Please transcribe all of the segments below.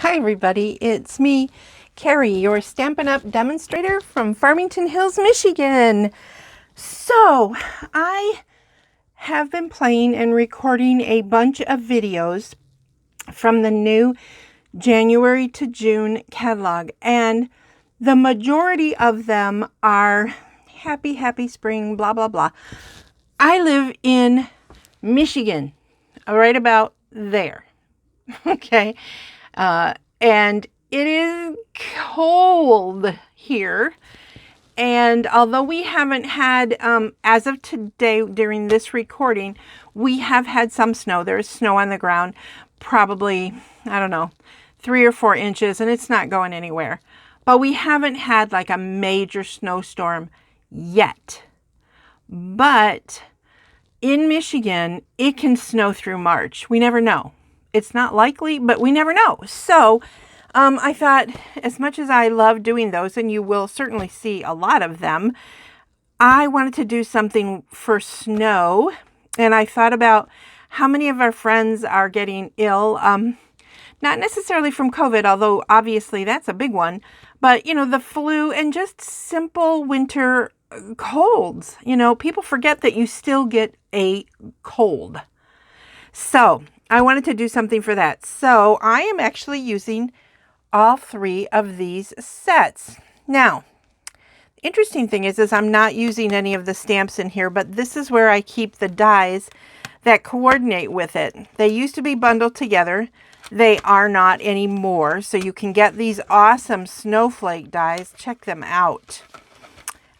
Hi everybody, it's me, Carrie, your Stampin' Up! Demonstrator from Farmington Hills, Michigan. So, I have been playing and recording a bunch of videos from the new January to June catalog, and the majority of them are happy spring, blah, blah, blah. I live in Michigan, right about there, okay? And it is cold here. And although we haven't had, as of today, during this recording, we have had some snow. There's snow on the ground, probably, I don't know, 3 or 4 inches, and it's not going anywhere. But we haven't had like a major snowstorm yet. But in Michigan, it can snow through March. We never know. It's not likely, but we never know. So I thought, as much as I love doing those, and you will certainly see a lot of them, I wanted to do something for snow. And I thought about how many of our friends are getting ill, not necessarily from COVID, although obviously that's a big one, but, you know, the flu and just simple winter colds. You know, people forget that you still get a cold. So I wanted to do something for that. So I am actually using all 3 of these sets. Now, the interesting thing is I'm not using any of the stamps in here, but this is where I keep the dies that coordinate with it. They used to be bundled together. They are not anymore. So you can get these awesome Snowflake dies. Check them out.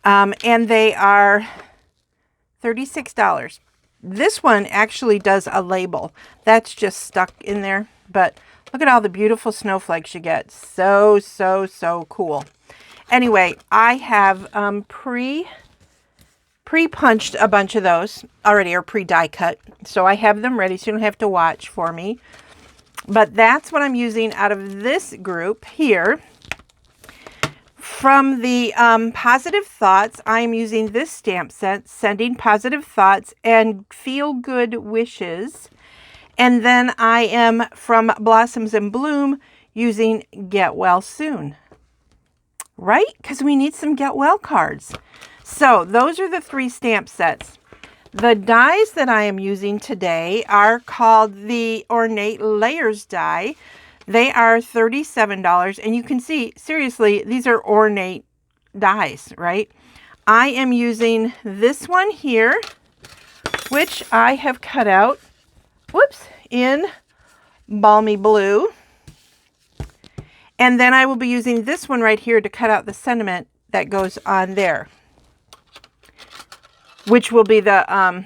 And they are $36. This one actually does a label. That's just stuck in there. But look at all the beautiful snowflakes you get. So cool. Anyway, I have pre-punched a bunch of those already, or pre-die cut. So I have them ready, so you don't have to watch for me. But that's what I'm using out of this group here. From the Positive Thoughts, I'm using this stamp set, Sending Positive Thoughts and Feel Good Wishes. And then I am from Blossoms and Bloom using Get Well Soon. Right? Because we need some Get Well cards. So those are the 3 stamp sets. The dies that I am using today are called the Ornate Layers die. They are $37, and you can see, seriously, these are ornate dies, right? I am using this one here, which I have cut out, in Balmy Blue. And then I will be using this one right here to cut out the sentiment that goes on there, which will be the,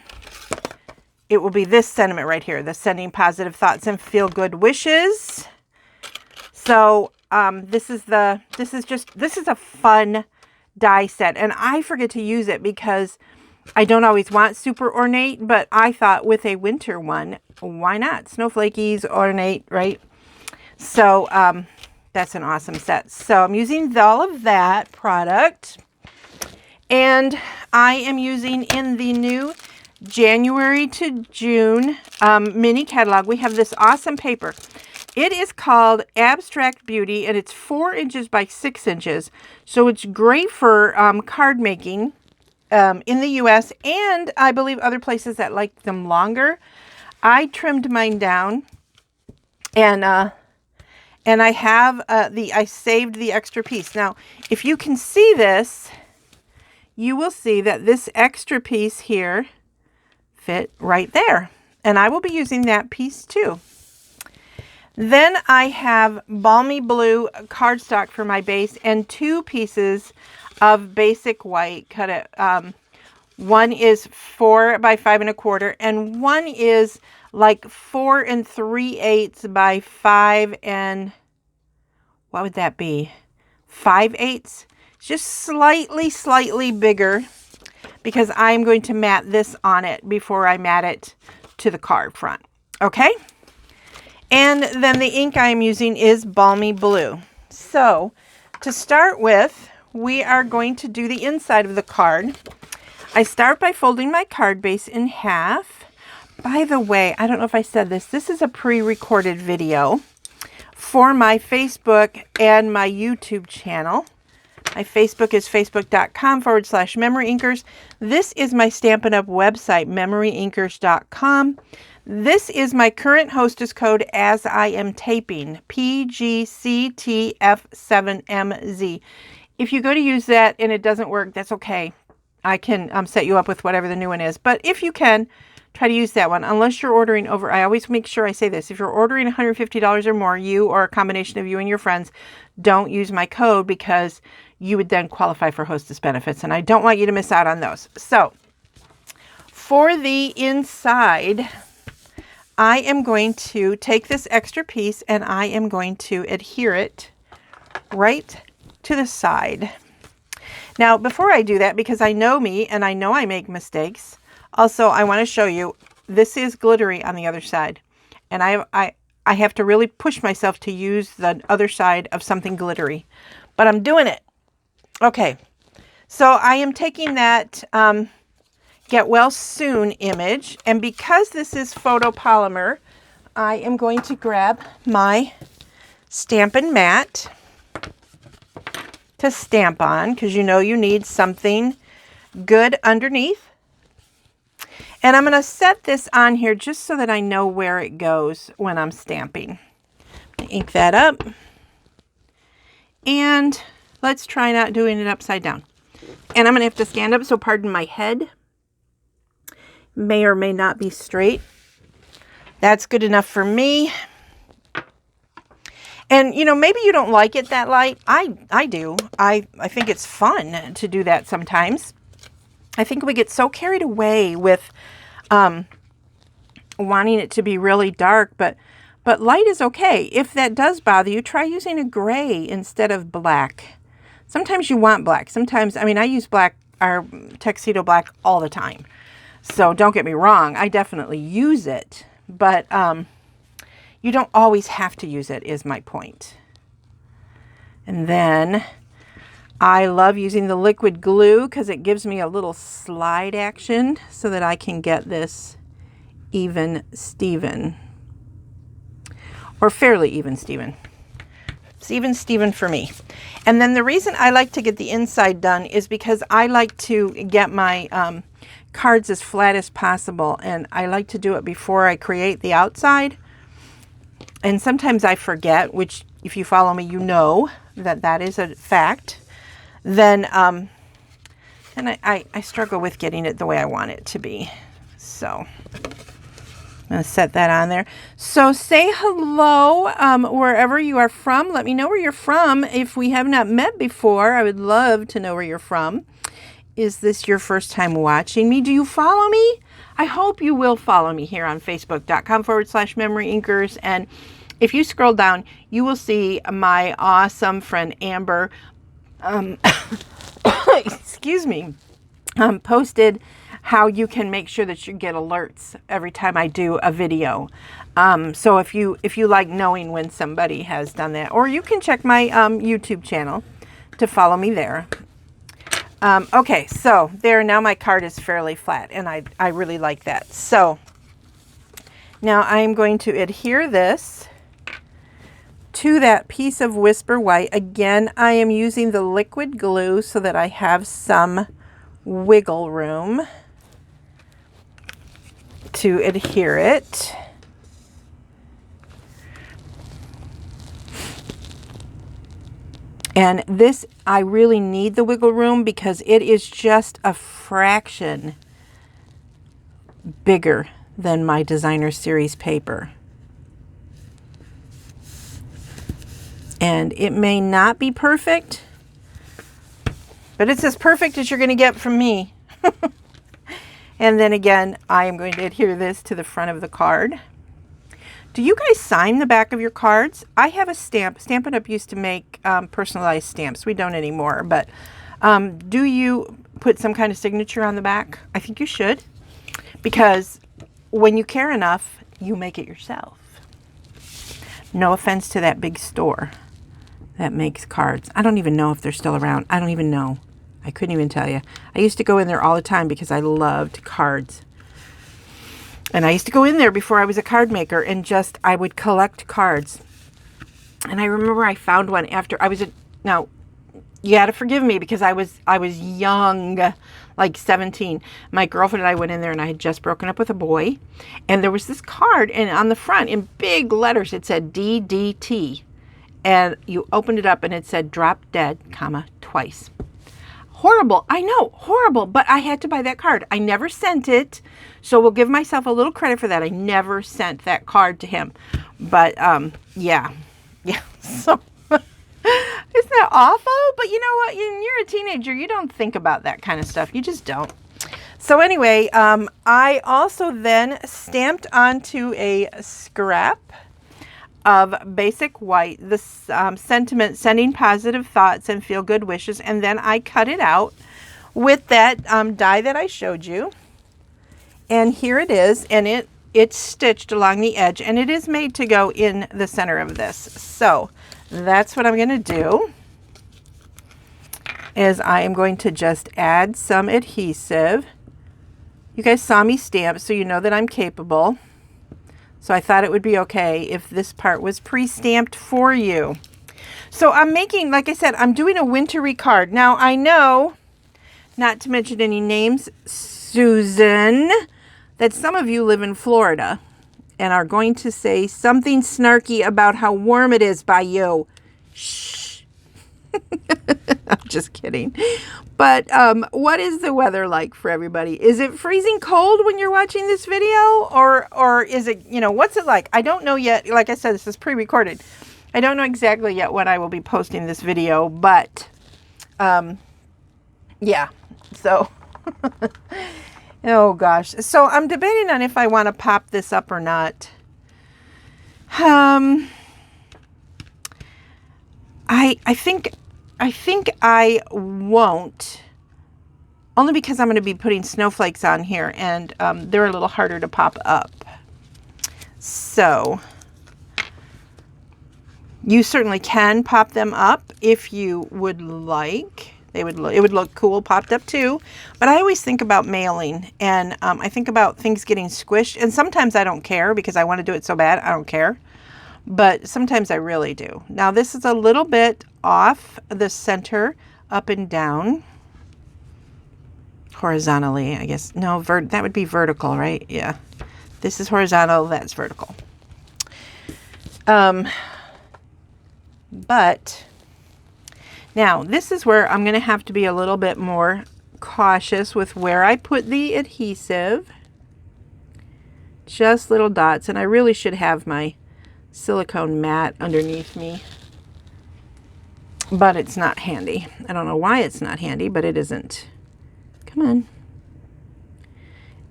it will be this sentiment right here, the Sending Positive Thoughts and Feel Good Wishes. So this is a fun die set, and I forget to use it because I don't always want super ornate, but I thought with a winter one, why not? Snowflakey's ornate, right? So that's an awesome set. So I'm using all of that product, and I am using in the new January to June mini catalog. We have this awesome paper. It is called Abstract Beauty, and it's 4 inches by 6 inches. So it's great for card making in the U.S. and I believe other places that like them longer. I trimmed mine down, and I have I saved the extra piece. Now, if you can see this, you will see that this extra piece here fit right there, and I will be using that piece too. Then I have Balmy Blue cardstock for my base and 2 pieces of basic white. Cut it. One is 4 by 5 1/4, and one is like 4 3/8 by 5 and what would that be? 5/8. Just slightly bigger because I'm going to mat this on it before I mat it to the card front. Okay. And then the ink I'm using is Balmy Blue. So to start with, we are going to do the inside of the card. I start by folding my card base in half. By the way, I don't know if I said this. This is a pre-recorded video for my Facebook and my YouTube channel. My Facebook is facebook.com/Memory Inkers. This is my Stampin' Up! Website, memoryinkers.com. This is my current hostess code as I am taping, PGCTF7MZ. If you go to use that and it doesn't work, that's okay. I can set you up with whatever the new one is. But if you can, try to use that one. Unless you're ordering over, I always make sure I say this. If you're ordering $150 or more, you or a combination of you and your friends, don't use my code because you would then qualify for hostess benefits. And I don't want you to miss out on those. So for the inside, I am going to take this extra piece and I am going to adhere it right to the side. Now, before I do that, because I know me and I know I make mistakes, also I want to show you this is glittery on the other side. And I have to really push myself to use the other side of something glittery. But I'm doing it. Okay, so I am taking that Get Well Soon image, and because this is photopolymer, I am going to grab my Stampin' Mat to stamp on, because you know you need something good underneath. And I'm going to set this on here just so that I know where it goes when I'm stamping. Ink that up, and let's try not doing it upside down. And I'm going to have to stand up, so pardon my head. May or may not be straight. That's good enough for me. And, you know, maybe you don't like it that light. I do. I think it's fun to do that sometimes. I think we get so carried away with wanting it to be really dark, but light is okay. If that does bother you, try using a gray instead of black. Sometimes you want black. Sometimes, I mean, I use black or tuxedo black all the time. So don't get me wrong, I definitely use it, but you don't always have to use it, is my point. And then I love using the liquid glue because it gives me a little slide action so that I can get this even Steven, or fairly even Steven. It's even Steven for me. And then the reason I like to get the inside done is because I like to get my cards as flat as possible, and I like to do it before I create the outside. And sometimes I forget, which if you follow me, you know that that is a fact. Then and I struggle with getting it the way I want it to be. So I'm going to set that on there. So say hello wherever you are from. Let me know where you're from. If we have not met before, I would love to know where you're from. Is this your first time watching me? Do you follow me? I hope you will follow me here on facebook.com/Memory Inkers. And if you scroll down, you will see my awesome friend Amber, excuse me, posted how you can make sure that you get alerts every time I do a video. So if you like knowing when somebody has done that, or you can check my YouTube channel to follow me there. Okay, so there, now my card is fairly flat, and I really like that. So now I'm going to adhere this to that piece of Whisper White. Again, I am using the liquid glue so that I have some wiggle room to adhere it. And this, I really need the wiggle room because it is just a fraction bigger than my Designer Series paper. And it may not be perfect, but it's as perfect as you're going to get from me. And then again, I am going to adhere this to the front of the card. Do you guys sign the back of your cards? I have a stamp. Stampin' Up! Used to make personalized stamps. We don't anymore. But do you put some kind of signature on the back? I think you should. Because when you care enough, you make it yourself. No offense to that big store that makes cards. I don't even know if they're still around. I don't even know. I couldn't even tell you. I used to go in there all the time because I loved cards. And I used to go in there before I was a card maker and just, I would collect cards. And I remember I found one after I was now you got to forgive me because I was young, like 17. My girlfriend and I went in there and I had just broken up with a boy. And there was this card, and on the front in big letters it said DDT. And you opened it up and it said drop dead, comma, twice. Horrible. I know, horrible, but I had to buy that card. I never sent it. So we'll give myself a little credit for that. I never sent that card to him. But yeah. So isn't that awful? But you know what? When you're a teenager, you don't think about that kind of stuff. You just don't. So anyway, I also then stamped onto a scrap of basic white the sentiment, sending positive thoughts and feel good wishes. And then I cut it out with that die that I showed you. And here it is. And it's stitched along the edge. And it is made to go in the center of this. So that's what I'm going to do. Is I am going to just add some adhesive. You guys saw me stamp, so you know that I'm capable. So I thought it would be okay if this part was pre-stamped for you. So I'm making, like I said, I'm doing a wintry card. Now I know, not to mention any names, Susan, that some of you live in Florida and are going to say something snarky about how warm it is by you. Shh. I'm just kidding. But what is the weather like for everybody? Is it freezing cold when you're watching this video? Or is it, what's it like? I don't know yet. Like I said, this is pre-recorded. I don't know exactly yet when I will be posting this video. But, yeah. So, oh gosh. So I'm debating on if I want to pop this up or not. I think I won't, only because I'm going to be putting snowflakes on here, and they're a little harder to pop up. So you certainly can pop them up if you would like. It would look cool popped up too. But I always think about mailing, and I think about things getting squished, and sometimes I don't care because I want to do it so bad. I don't care. But sometimes I really do. Now this is a little bit off the center, up and down. Horizontally, I guess. No, that would be vertical, right? Yeah. This is horizontal, that's vertical. But now this is where I'm going to have to be a little bit more cautious with where I put the adhesive. Just little dots, and I really should have my silicone mat underneath me, but it's not handy. I don't know why it's not handy, but it isn't. Come on.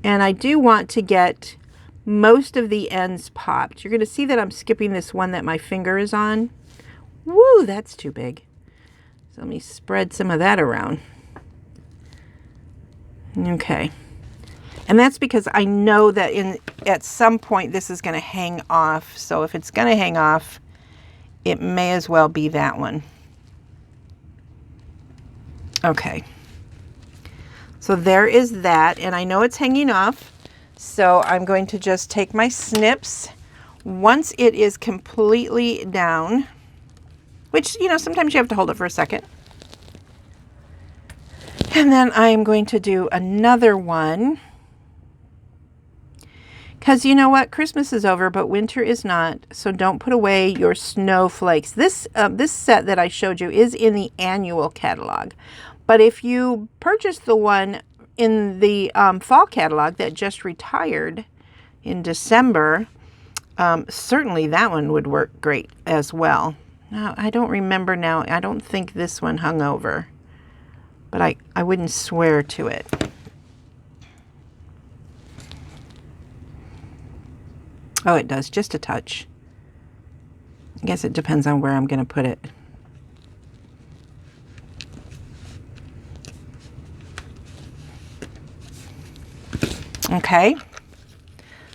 And I do want to get most of the ends popped. You're going to see that I'm skipping this one that my finger is on. Woo, that's too big. So let me spread some of that around. Okay. And that's because I know that at some point this is going to hang off. So if it's going to hang off, it may as well be that one. Okay. So there is that. And I know it's hanging off. So I'm going to just take my snips. Once it is completely down, which, sometimes you have to hold it for a second. And then I'm going to do another one. Because you know what? Christmas is over, but winter is not. So don't put away your snowflakes. This set that I showed you is in the annual catalog. But if you purchase the one in the fall catalog that just retired in December, certainly that one would work great as well. Now, I don't remember now. I don't think this one hung over. But I wouldn't swear to it. Oh, it does, just a touch. I guess it depends on where I'm going to put it. Okay,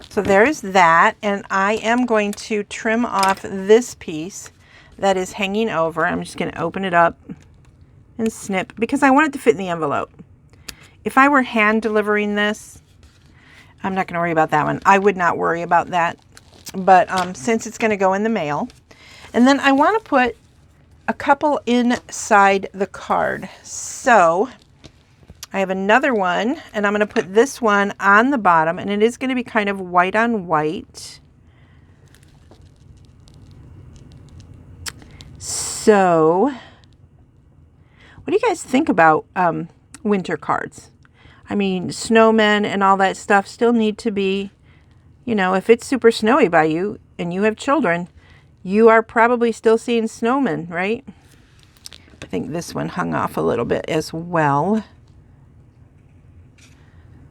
so there's that, and I am going to trim off this piece that is hanging over. I'm just going to open it up and snip because I want it to fit in the envelope. If I were hand delivering this, I'm not going to worry about that one. I would not worry about that. But since it's going to go in the mail. And then I want to put a couple inside the card. So I have another one, and I'm going to put this one on the bottom, and it is going to be kind of white on white. So what do you guys think about winter cards? I mean, snowmen and all that stuff still need to be, you know, if it's super snowy by you and you have children, you are probably still seeing snowmen, right? I think this one hung off a little bit as well.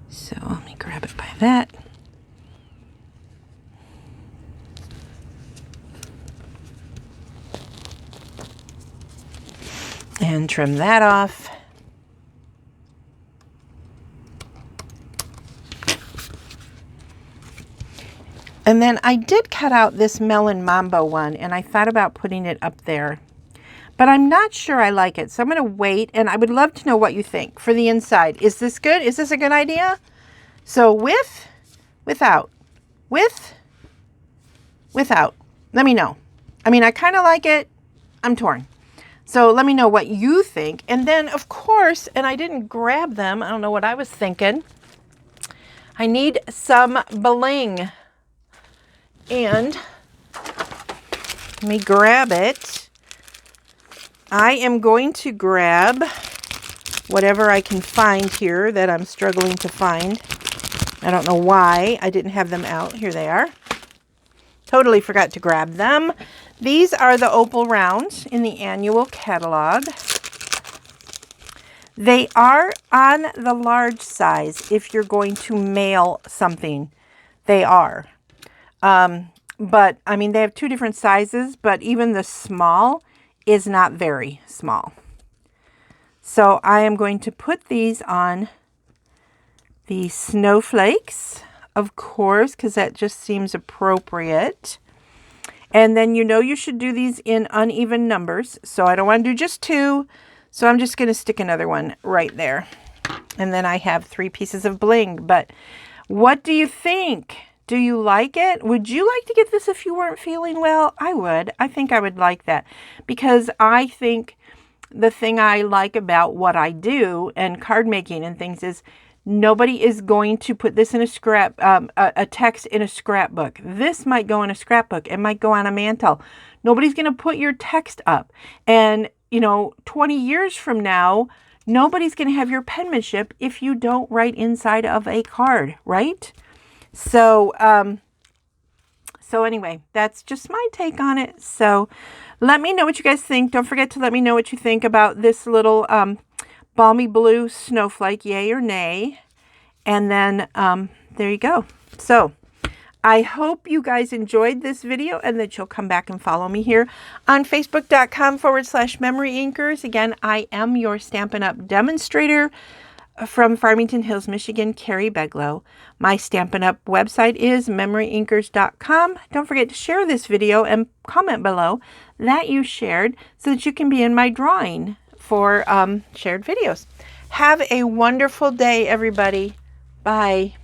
So let me grab it by that. And trim that off. And then I did cut out this Melon Mambo one, and I thought about putting it up there. But I'm not sure I like it, so I'm going to wait, and I would love to know what you think for the inside. Is this good? Is this a good idea? So with, without, with, without. Let me know. I mean, I kind of like it. I'm torn. So let me know what you think. And then, of course, and I didn't grab them. I don't know what I was thinking. I need some bling. And let me grab it. I am going to grab whatever I can find here that I'm struggling to find. I don't know why I didn't have them out. Here they are. Totally forgot to grab them. These are the Opal Rounds in the annual catalog. They are on the large size if you're going to mail something. They are. But, I mean, they have two different sizes, but even the small is not very small. So I am going to put these on the snowflakes, of course, because that just seems appropriate. And then you know you should do these in uneven numbers. So I don't want to do just two. So I'm just going to stick another one right there. And then I have 3 pieces of bling. But what do you think? Do you like it? Would you like to get this if you weren't feeling well? I would. I think I would like that. Because I think the thing I like about what I do and card making and things is nobody is going to put this in a scrap, a text in a scrapbook. This might go in a scrapbook. It might go on a mantle. Nobody's going to put your text up. And, you know, 20 years from now, nobody's going to have your penmanship if you don't write inside of a card, right? So, so anyway, that's just my take on it. So let me know what you guys think. Don't forget to let me know what you think about this little, balmy blue snowflake, yay or nay. And then there you go. So I hope you guys enjoyed this video and that you'll come back and follow me here on facebook.com/Memory Inkers. Again, I am your Stampin' Up! Demonstrator from Farmington Hills, Michigan, Carrie Beglow. My Stampin' Up! Website is memoryinkers.com. Don't forget to share this video and comment below that you shared so that you can be in my drawing for shared videos. Have a wonderful day, everybody. Bye.